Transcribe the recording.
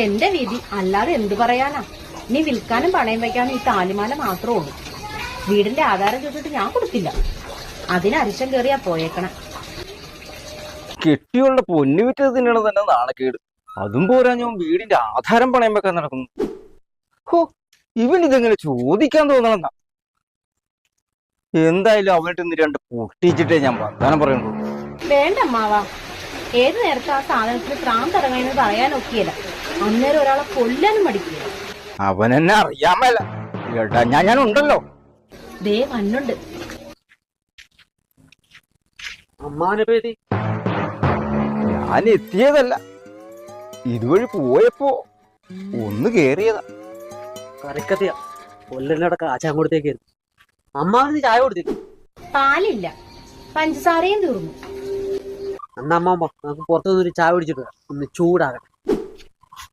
എന്റെ വിധി, അല്ലാതെ എന്തു പറയാനാ. നീ വിൽക്കാനും പണയം വയ്ക്കാനും ഈ താലിമാല മാത്രമേ ഉള്ളൂ. വീടിന്റെ ആധാരം ചോദിച്ചിട്ട് ഞാൻ കൊടുത്തില്ല. അതിന് അരിശം കയറിയാ പോയേക്കണം. കെട്ടിയുള്ള പൊന്നു വിറ്റ് തിന്നണ തന്നെ നാണക്കേട്. അതും പോരാ ഞാൻ വീടിന്റെ ആധാരം പണയം വെക്കാൻ നടക്കുന്നു. ഹോ, ഇവൻ ഇതെങ്ങനെ ചോദിക്കാൻ തോന്നണമെന്നാ. എന്തായാലും അവനിട്ട് ഇന്ന് രണ്ട് പൊട്ടിച്ചിട്ടേ ഞാൻ വർത്താനം പറയുള്ളൂ. വേണ്ട അമ്മാവാ, ഏത് നേരത്തെ ആ സാധനത്തിന് പ്രാന്തിറങ്ങണമെന്ന് പറയാനൊക്കെയല്ല. അന്നേരം ഒരാളെ കൊല്ലാനും മടിക്കില്ല. അവനെന്നെ അറിയാമല്ല, കേട്ടാ ഞാൻ ഉണ്ടല്ലോ. ദേ വന്നുണ്ട്. അമ്മാവനെ പേര് ഞാൻ എത്തിയതല്ല, ഇതുവഴി പോയപ്പോ ഒന്ന് കേറിയതാ. കറിക്കത്തിയ കൊല്ലനടക്ക ആച്ചാൻ കൊടുത്തേക്കായിരുന്നു. അമ്മാവന് ചായ കൊടുത്തില്ല. പാലില്ല, പഞ്ചസാരയും തീർന്നു. അന്ന് അമ്മാമ്മ നമുക്ക് പുറത്തു നിന്നൊരു ചായ കുടിച്ചിട്ട് ഒന്ന് ചൂടാകട്ടെ.